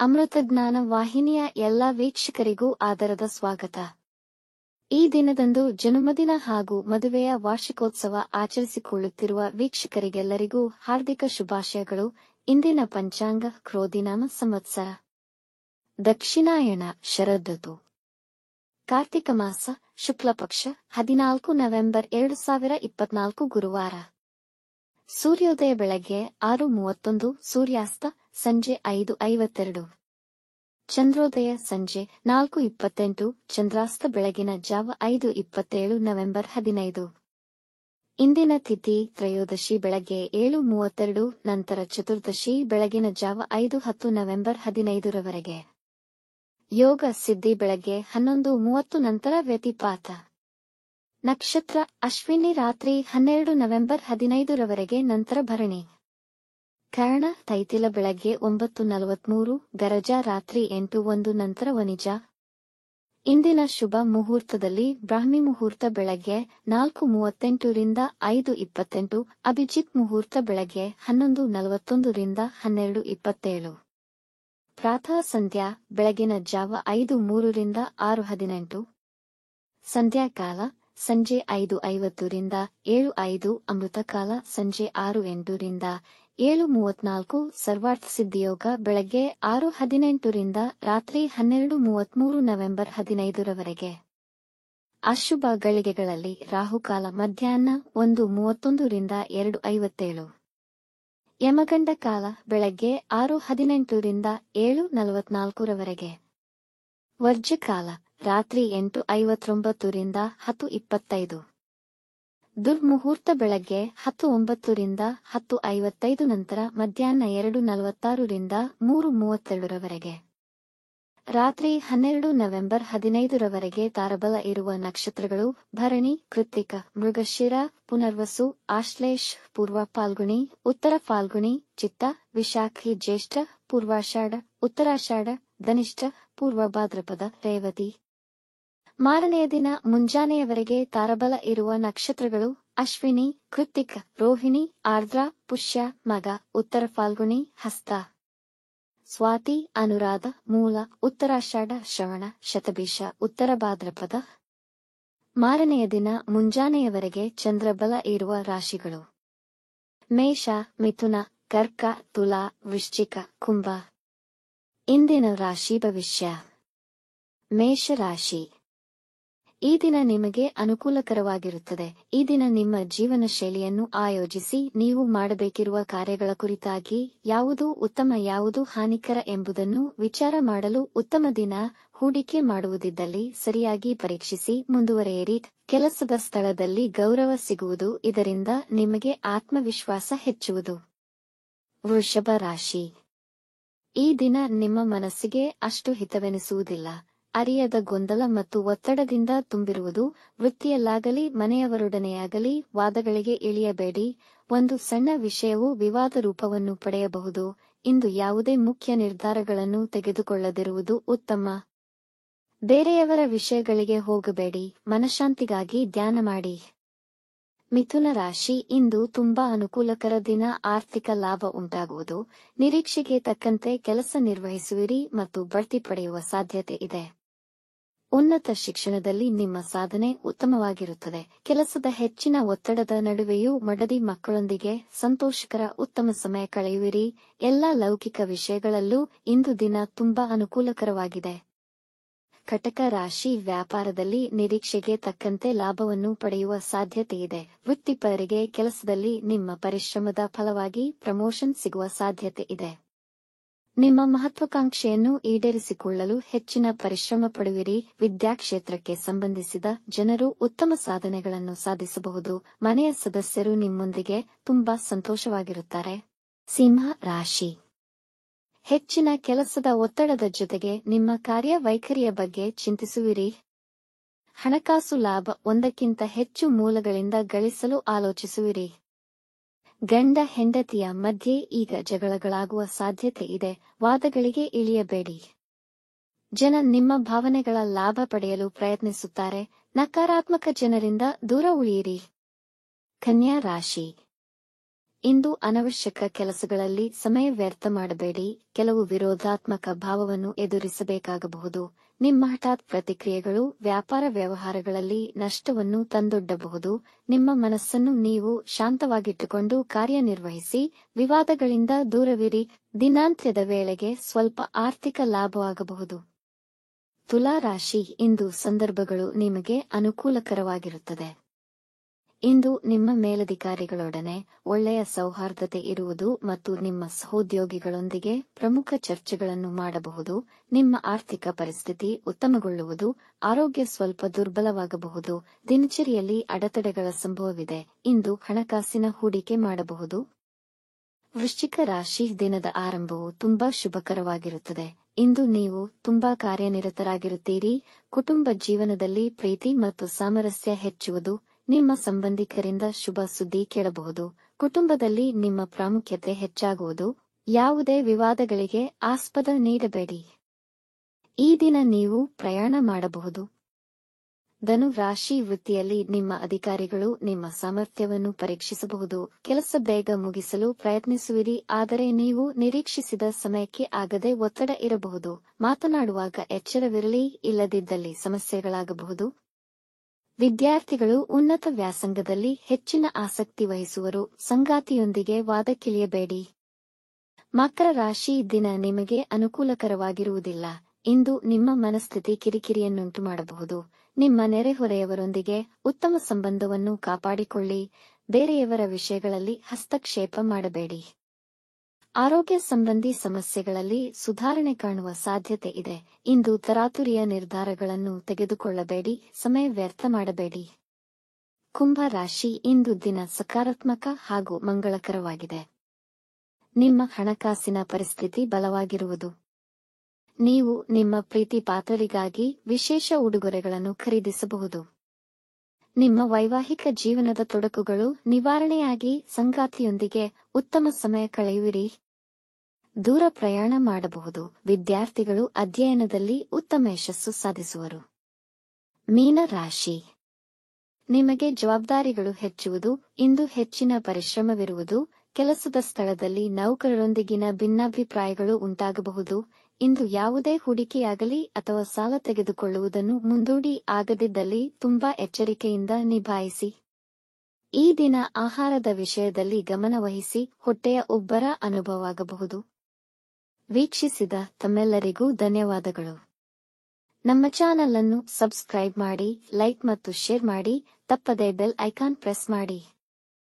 ಅಮೃತಜ್ಞಾನ ವಾಹಿನಿಯ ಎಲ್ಲ ವೀಕ್ಷಕರಿಗೂ ಆದರದ ಸ್ವಾಗತ. ಈ ದಿನದಂದು ಜನ್ಮದಿನ ಹಾಗೂ ಮದುವೆಯ ವಾರ್ಷಿಕೋತ್ಸವ ಆಚರಿಸಿಕೊಳ್ಳುತ್ತಿರುವ ವೀಕ್ಷಕರಿಗೆಲ್ಲರಿಗೂ ಹಾರ್ದಿಕ ಶುಭಾಶಯಗಳು. ಇಂದಿನ ಪಂಚಾಂಗ ಕ್ರೋಧಿನಾಮ ಸಂವತ್ಸರ ದಕ್ಷಿಣಾಯಣ ಶರದೃತು ಕಾರ್ತಿಕ ಮಾಸ ಶುಕ್ಲಪಕ್ಷ 14 ನವೆಂಬರ್ 2024 ಗುರುವಾರ. ಸೂರ್ಯೋದಯ ಬೆಳಗ್ಗೆ 6:31, ಸೂರ್ಯಾಸ್ತ ಸಂಜೆ 5:52. ಚಂದ್ರೋದಯ ಸಂಜೆ 4:28, ಚಂದ್ರಾಸ್ತ ಬೆಳಗಿನ ಜಾವ 5:27 ನವೆಂಬರ್ 15. ಇಂದಿನ ತಿಥಿ ತ್ರಯೋದಶಿ ಬೆಳಗ್ಗೆ 7:32, ನಂತರ ಚತುರ್ದಶಿ ಬೆಳಗಿನ ಜಾವ 5:10 ನವೆಂಬರ್ 15ರವರೆಗೆ. ಯೋಗ ಸಿದ್ಧಿ ಬೆಳಗ್ಗೆ 11:30, ನಂತರ ವ್ಯತಿಪಾತ. ನಕ್ಷತ್ರ ಅಶ್ವಿನಿ ರಾತ್ರಿ 12 ನವೆಂಬರ್ 15ರವರೆಗೆ, ನಂತರ ಭರಣಿ. ಕರ್ಣ ತೈತಿಲ ಬೆಳಗ್ಗೆ 9:43, ಗರಜ ರಾತ್ರಿ 8:01, ನಂತರ ವನಿಜ. ಇಂದಿನ ಶುಭ ಮುಹೂರ್ತದಲ್ಲಿ ಬ್ರಾಹ್ಮಿ ಮುಹೂರ್ತ ಬೆಳಗ್ಗೆ 4:38 ರಿಂದ 5:28, ಅಭಿಜಿತ್ ಮುಹೂರ್ತ ಬೆಳಗ್ಗೆ 11:41 ರಿಂದ 12:27. ಪ್ರಾತಃ ಸಂಧ್ಯಾ ಬೆಳಗಿನ ಜಾವ 5:03 ರಿಂದ 6:18. ಸಂಧ್ಯಾಕಾಲ ಸಂಜೆ 5:50 ರಿಂದ 7:05, ಅಮೃತಕಾಲ ಸಂಜೆ 6:08 ರಿಂದ 7:34, ಸರ್ವಾರ್ಥ ಸಿದ್ಧಿಯೋಗ ಬೆಳಗ್ಗೆ 6:18 ರಿಂದ ರಾತ್ರಿ 12:33 ನವೆಂಬರ್ 15ರವರೆಗೆ. ಅಶುಭ ಗಳಿಗೆಗಳಲ್ಲಿ ರಾಹುಕಾಲ ಮಧ್ಯಾಹ್ನ 1:31 ರಿಂದ 2:57. ಯಮಗಂಡ ಕಾಲ ಬೆಳಗ್ಗೆ 6:18 ರಿಂದ 7:44ರವರೆಗೆ. ವರ್ಜ್ಯಕಾಲ ರಾತ್ರಿ 8:59 ರಿಂದ 10:25. ದುರ್ಮುಹೂರ್ತ ಬೆಳಗ್ಗೆ 10:09 ರಿಂದ 10:55, ನಂತರ ಮಧ್ಯಾಹ್ನ 2:46 ರಿಂದ 3:32ರವರೆಗೆ. ರಾತ್ರಿ 12 ನವೆಂಬರ್ 15ರವರೆಗೆ ತಾರಬಲ ಇರುವ ನಕ್ಷತ್ರಗಳು ಭರಣಿ, ಕೃತ್ತಿಕ, ಮೃಗಶಿರ, ಪುನರ್ವಸು, ಆಶ್ಲೇಷ, ಪೂರ್ವ ಫಾಲ್ಗುಣಿ, ಉತ್ತರ ಫಾಲ್ಗುಣಿ, ಚಿತ್ತ, ವಿಶಾಖಿ, ಜ್ಯೇಷ್ಠ, ಪೂರ್ವಾಷಾಢ, ಉತ್ತರಾಷಾಢ, ಧನಿಷ್ಠ, ಪೂರ್ವ ಭಾದ್ರಪದ, ರೇವತಿ. ಮಾರನೆಯ ದಿನ ಮುಂಜಾನೆಯವರೆಗೆ ತಾರಬಲ ಇರುವ ನಕ್ಷತ್ರಗಳು ಅಶ್ವಿನಿ, ಕೃತ್ತಿಕ, ರೋಹಿಣಿ, ಆರ್ದ್ರ, ಪುಷ್ಯ, ಮಗ, ಉತ್ತರ ಫಾಲ್ಗುಣಿ, ಹಸ್ತ, ಸ್ವಾತಿ, ಅನುರಾಧ, ಮೂಲ, ಉತ್ತರಾಷಾಢ, ಶ್ರವಣ, ಶತಭಿಷ, ಉತ್ತರ ಭಾದ್ರಪದ. ಮಾರನೆಯ ದಿನ ಮುಂಜಾನೆಯವರೆಗೆ ಚಂದ್ರಬಲ ಇರುವ ರಾಶಿಗಳು ಮೇಷ, ಮಿಥುನ, ಕರ್ಕ, ತುಲಾ, ವೃಶ್ಚಿಕ, ಕುಂಭ. ಇಂದಿನ ರಾಶಿ ಭವಿಷ್ಯ. ಮೇಷರಾಶಿ. ಈ ದಿನ ನಿಮಗೆ ಅನುಕೂಲಕರವಾಗಿರುತ್ತದೆ. ಈ ದಿನ ನಿಮ್ಮ ಜೀವನ ಶೈಲಿಯನ್ನು ಆಯೋಜಿಸಿ ನೀವು ಮಾಡಬೇಕಿರುವ ಕಾರ್ಯಗಳ ಕುರಿತಾಗಿ ಯಾವುದು ಉತ್ತಮ ಯಾವುದು ಹಾನಿಕರ ಎಂಬುದನ್ನು ವಿಚಾರ ಮಾಡಲು ಉತ್ತಮ ದಿನ. ಹೂಡಿಕೆ ಮಾಡುವುದಿದ್ದಲ್ಲಿ ಸರಿಯಾಗಿ ಪರೀಕ್ಷಿಸಿ ಮುಂದುವರೆಯಿರಿ. ಕೆಲಸದ ಸ್ಥಳದಲ್ಲಿ ಗೌರವ ಸಿಗುವುದು, ಇದರಿಂದ ನಿಮಗೆ ಆತ್ಮವಿಶ್ವಾಸ ಹೆಚ್ಚುವುದು. ವೃಷಭ ರಾಶಿ. ಈ ದಿನ ನಿಮ್ಮ ಮನಸ್ಸಿಗೆ ಅಷ್ಟು ಹಿತವೆನಿಸುವುದಿಲ್ಲ. ಅರಿಯದ ಗೊಂದಲ ಮತ್ತು ಒತ್ತಡದಿಂದ ತುಂಬಿರುವುದು. ವೃತ್ತಿಯಲ್ಲಾಗಲಿ ಮನೆಯವರೊಡನೆಯಾಗಲಿ ವಾದಗಳಿಗೆ ಇಳಿಯಬೇಡಿ. ಒಂದು ಸಣ್ಣ ವಿಷಯವು ವಿವಾದ ರೂಪವನ್ನು ಪಡೆಯಬಹುದು. ಇಂದು ಯಾವುದೇ ಮುಖ್ಯ ನಿರ್ಧಾರಗಳನ್ನು ತೆಗೆದುಕೊಳ್ಳದಿರುವುದು ಉತ್ತಮ. ಬೇರೆಯವರ ವಿಷಯಗಳಿಗೆ ಹೋಗಬೇಡಿ. ಮನಃಶಾಂತಿಗಾಗಿ ಧ್ಯಾನ ಮಾಡಿ. ಮಿಥುನ ರಾಶಿ. ಇಂದು ತುಂಬಾ ಅನುಕೂಲಕರ ದಿನ. ಆರ್ಥಿಕ ಲಾಭ ಉಂಟಾಗುವುದು. ನಿರೀಕ್ಷೆಗೆ ತಕ್ಕಂತೆ ಕೆಲಸ ನಿರ್ವಹಿಸುವಿರಿ ಮತ್ತು ಬಡ್ತಿ ಪಡೆಯುವ ಸಾಧ್ಯತೆ ಇದೆ. ಉನ್ನತ ಶಿಕ್ಷಣದಲ್ಲಿ ನಿಮ್ಮ ಸಾಧನೆ ಉತ್ತಮವಾಗಿರುತ್ತದೆ. ಕೆಲಸದ ಹೆಚ್ಚಿನ ಒತ್ತಡದ ನಡುವೆಯೂ ಮಡದಿ ಮಕ್ಕಳೊಂದಿಗೆ ಸಂತೋಷಕರ ಉತ್ತಮ ಸಮಯ ಕಳೆಯುವಿರಿ. ಎಲ್ಲ ಲೌಕಿಕ ವಿಷಯಗಳಲ್ಲೂ ಇಂದು ದಿನ ತುಂಬಾ ಅನುಕೂಲಕರವಾಗಿದೆ. ಕಟಕ ರಾಶಿ. ವ್ಯಾಪಾರದಲ್ಲಿ ನಿರೀಕ್ಷೆಗೆ ತಕ್ಕಂತೆ ಲಾಭವನ್ನು ಪಡೆಯುವ ಸಾಧ್ಯತೆ ಇದೆ. ವೃತ್ತಿಪರರಿಗೆ ಕೆಲಸದಲ್ಲಿ ನಿಮ್ಮ ಪರಿಶ್ರಮದ ಫಲವಾಗಿ ಪ್ರಮೋಷನ್ ಸಿಗುವ ಸಾಧ್ಯತೆ ಇದೆ. ನಿಮ್ಮ ಮಹತ್ವಾಕಾಂಕ್ಷೆಯನ್ನು ಈಡೇರಿಸಿಕೊಳ್ಳಲು ಹೆಚ್ಚಿನ ಪರಿಶ್ರಮ ಪಡುವಿರಿ. ವಿದ್ಯಾಕ್ಷೇತ್ರಕ್ಕೆ ಸಂಬಂಧಿಸಿದ ಜನರು ಉತ್ತಮ ಸಾಧನೆಗಳನ್ನು ಸಾಧಿಸಬಹುದು. ಮನೆಯ ಸದಸ್ಯರು ನಿಮ್ಮೊಂದಿಗೆ ತುಂಬಾ ಸಂತೋಷವಾಗಿರುತ್ತಾರೆ. ಸಿಂಹ ರಾಶಿ. ಹೆಚ್ಚಿನ ಕೆಲಸದ ಒತ್ತಡದ ಜೊತೆಗೆ ನಿಮ್ಮ ಕಾರ್ಯವೈಖರಿಯ ಬಗ್ಗೆ ಚಿಂತಿಸುವಿರಿ. ಹಣಕಾಸು ಲಾಭ ಒಂದಕ್ಕಿಂತ ಹೆಚ್ಚು ಮೂಲಗಳಿಂದ ಗಳಿಸಲು ಆಲೋಚಿಸುವಿರಿ. ಗಂಡ ಹೆಂಡತಿಯ ಮಧ್ಯೆ ಈಗ ಜಗಳಗಳಾಗುವ ಸಾಧ್ಯತೆ ಇದೆ. ವಾದಗಳಿಗೆ ಇಳಿಯಬೇಡಿ. ಜನ ನಿಮ್ಮ ಭಾವನೆಗಳ ಲಾಭ ಪಡೆಯಲು ಪ್ರಯತ್ನಿಸುತ್ತಾರೆ. ನಕಾರಾತ್ಮಕ ಜನರಿಂದ ದೂರ ಉಳಿಯಿರಿ. ಕನ್ಯಾ ರಾಶಿ. ಇಂದು ಅನವಶ್ಯಕ ಕೆಲಸಗಳಲ್ಲಿ ಸಮಯ ವ್ಯರ್ಥ ಮಾಡಬೇಡಿ. ಕೆಲವು ವಿರೋಧಾತ್ಮಕ ಭಾವವನ್ನು ಎದುರಿಸಬೇಕಾಗಬಹುದು. ನಿಮ್ಮ ಹಠಾತ್ ಪ್ರತಿಕ್ರಿಯೆಗಳು ವ್ಯಾಪಾರ ವ್ಯವಹಾರಗಳಲ್ಲಿ ನಷ್ಟವನ್ನು ತಂದೊಡ್ಡಬಹುದು. ನಿಮ್ಮ ಮನಸ್ಸನ್ನು ನೀವು ಶಾಂತವಾಗಿಟ್ಟುಕೊಂಡು ಕಾರ್ಯನಿರ್ವಹಿಸಿ. ವಿವಾದಗಳಿಂದ ದೂರವಿರಿ. ದಿನಾಂತ್ಯದ ವೇಳೆಗೆ ಸ್ವಲ್ಪ ಆರ್ಥಿಕ ಲಾಭವಾಗಬಹುದು. ತುಲಾ ರಾಶಿ, ಇಂದು ಸಂದರ್ಭಗಳು ನಿಮಗೆ ಅನುಕೂಲಕರವಾಗಿರುತ್ತದೆ. ಇಂದು ನಿಮ್ಮ ಮೇಲಧಿಕಾರಿಗಳೊಡನೆ ಒಳ್ಳೆಯ ಸೌಹಾರ್ದತೆ ಇರುವುದು ಮತ್ತು ನಿಮ್ಮ ಸಹೋದ್ಯೋಗಿಗಳೊಂದಿಗೆ ಪ್ರಮುಖ ಚರ್ಚೆಗಳನ್ನು ಮಾಡಬಹುದು. ನಿಮ್ಮ ಆರ್ಥಿಕ ಪರಿಸ್ಥಿತಿ ಉತ್ತಮಗೊಳ್ಳುವುದು. ಆರೋಗ್ಯ ಸ್ವಲ್ಪ ದುರ್ಬಲವಾಗಬಹುದು. ದಿನಚರಿಯಲ್ಲಿ ಅಡೆತಡೆಗಳ ಸಂಭವವಿದೆ. ಇಂದು ಹಣಕಾಸಿನ ಹೂಡಿಕೆ ಮಾಡಬಹುದು. ವೃಶ್ಚಿಕ ರಾಶಿ, ದಿನದ ಆರಂಭವು ತುಂಬಾ ಶುಭಕರವಾಗಿರುತ್ತದೆ. ಇಂದು ನೀವು ತುಂಬಾ ಕಾರ್ಯನಿರತರಾಗಿರುತ್ತೀರಿ. ಕುಟುಂಬ ಜೀವನದಲ್ಲಿ ಪ್ರೀತಿ ಮತ್ತು ಸಾಮರಸ್ಯ ಹೆಚ್ಚುವುದು. ನಿಮ್ಮ ಸಂಬಂಧಿಕರಿಂದ ಶುಭ ಸುದ್ದಿ ಕೇಳಬಹುದು. ಕುಟುಂಬದಲ್ಲಿ ನಿಮ್ಮ ಪ್ರಾಮುಖ್ಯತೆ ಹೆಚ್ಚಾಗುವುದು. ಯಾವುದೇ ವಿವಾದಗಳಿಗೆ ಆಸ್ಪದ ನೀಡಬೇಡಿ. ಈ ದಿನ ನೀವು ಪ್ರಯಾಣ ಮಾಡಬಹುದು. ಧನು ರಾಶಿ, ವೃತ್ತಿಯಲ್ಲಿ ನಿಮ್ಮ ಅಧಿಕಾರಿಗಳು ನಿಮ್ಮ ಸಾಮರ್ಥ್ಯವನ್ನು ಪರೀಕ್ಷಿಸಬಹುದು. ಕೆಲಸ ಬೇಗ ಮುಗಿಸಲು ಪ್ರಯತ್ನಿಸುವಿರಿ, ಆದರೆ ನೀವು ನಿರೀಕ್ಷಿಸಿದ ಸಮಯಕ್ಕೆ ಆಗದೆ ಒತ್ತಡ ಇರಬಹುದು. ಮಾತನಾಡುವಾಗ ಎಚ್ಚರವಿರಲಿ, ಇಲ್ಲದಿದ್ದಲ್ಲಿ ಸಮಸ್ಯೆಗಳಾಗಬಹುದು. ವಿದ್ಯಾರ್ಥಿಗಳು ಉನ್ನತ ವ್ಯಾಸಂಗದಲ್ಲಿ ಹೆಚ್ಚಿನ ಆಸಕ್ತಿ ವಹಿಸುವರು. ಸಂಗಾತಿಯೊಂದಿಗೆ ವಾದಕ್ಕಿಳಿಯಬೇಡಿ. ಮಕರ ರಾಶಿ, ದಿನ ನಿಮಗೆ ಅನುಕೂಲಕರವಾಗಿರುವುದಿಲ್ಲ. ಇಂದು ನಿಮ್ಮ ಮನಸ್ಥಿತಿ ಕಿರಿಕಿರಿಯನ್ನುಂಟು ಮಾಡಬಹುದು. ನಿಮ್ಮ ನೆರೆಹೊರೆಯವರೊಂದಿಗೆ ಉತ್ತಮ ಸಂಬಂಧವನ್ನು ಕಾಪಾಡಿಕೊಳ್ಳಿ. ಬೇರೆಯವರ ವಿಷಯಗಳಲ್ಲಿ ಹಸ್ತಕ್ಷೇಪ ಮಾಡಬೇಡಿ. ಆರೋಗ್ಯ ಸಂಬಂಧಿ ಸಮಸ್ಯೆಗಳಲ್ಲಿ ಸುಧಾರಣೆ ಕಾಣುವ ಸಾಧ್ಯತೆ ಇದೆ. ಇಂದು ತರಾತುರಿಯ ನಿರ್ಧಾರಗಳನ್ನು ತೆಗೆದುಕೊಳ್ಳಬೇಡಿ. ಸಮಯ ವ್ಯರ್ಥ ಮಾಡಬೇಡಿ. ಕುಂಭ ರಾಶಿ, ಇಂದು ದಿನ ಸಕಾರಾತ್ಮಕ ಹಾಗೂ ಮಂಗಳಕರವಾಗಿದೆ. ನಿಮ್ಮ ಹಣಕಾಸಿನ ಪರಿಸ್ಥಿತಿ ಬಲವಾಗಿರುವುದು. ನೀವು ನಿಮ್ಮ ಪ್ರೀತಿ ಪಾತ್ರರಿಗಾಗಿ ವಿಶೇಷ ಉಡುಗೊರೆಗಳನ್ನು ಖರೀದಿಸಬಹುದು. ನಿಮ್ಮ ವೈವಾಹಿಕ ಜೀವನದ ತೊಡಕುಗಳು ನಿವಾರಣೆಯಾಗಿ ಸಂಗಾತಿಯೊಂದಿಗೆ ಉತ್ತಮ ಸಮಯ ಕಳೆಯುವಿರಿ. ದೂರ ಪ್ರಯಾಣ ಮಾಡಬಹುದು. ವಿದ್ಯಾರ್ಥಿಗಳು ಅಧ್ಯಯನದಲ್ಲಿ ಉತ್ತಮ ಯಶಸ್ಸು ಸಾಧಿಸುವರು. ಮೀನ ರಾಶಿ, ನಿಮಗೆ ಜವಾಬ್ದಾರಿಗಳು ಹೆಚ್ಚುವುದು. ಇಂದು ಹೆಚ್ಚಿನ ಪರಿಶ್ರಮವಿರುವುದು. ಕೆಲಸದ ಸ್ಥಳದಲ್ಲಿ ನೌಕರರೊಂದಿಗಿನ ಭಿನ್ನಾಭಿಪ್ರಾಯಗಳು ಉಂಟಾಗಬಹುದು. ಇಂದು ಯಾವುದೇ ಹೂಡಿಕೆಯಾಗಲಿ ಅಥವಾ ಸಾಲ ತೆಗೆದುಕೊಳ್ಳುವುದನ್ನು ಮುಂದೂಡಿ, ಆಗದಿದ್ದಲ್ಲಿ ತುಂಬಾ ಎಚ್ಚರಿಕೆಯಿಂದ ನಿಭಾಯಿಸಿ. ಈ ದಿನ ಆಹಾರದ ವಿಷಯದಲ್ಲಿ ಗಮನ ವಹಿಸಿ. ಹೊಟ್ಟೆಯ ಉಬ್ಬರ ಅನುಭವವಾಗಬಹುದು. ವೀಕ್ಷಿಸಿದ ತಮ್ಮೆಲ್ಲರಿಗೂ ಧನ್ಯವಾದಗಳು. ನಮ್ಮ ಚಾನಲ್ ಅನ್ನು ಸಬ್ಸ್ಕ್ರೈಬ್ ಮಾಡಿ, ಲೈಕ್ ಮತ್ತು ಶೇರ್ ಮಾಡಿ. ತಪ್ಪದೇ ಬೆಲ್ ಐಕಾನ್ ಪ್ರೆಸ್ ಮಾಡಿ.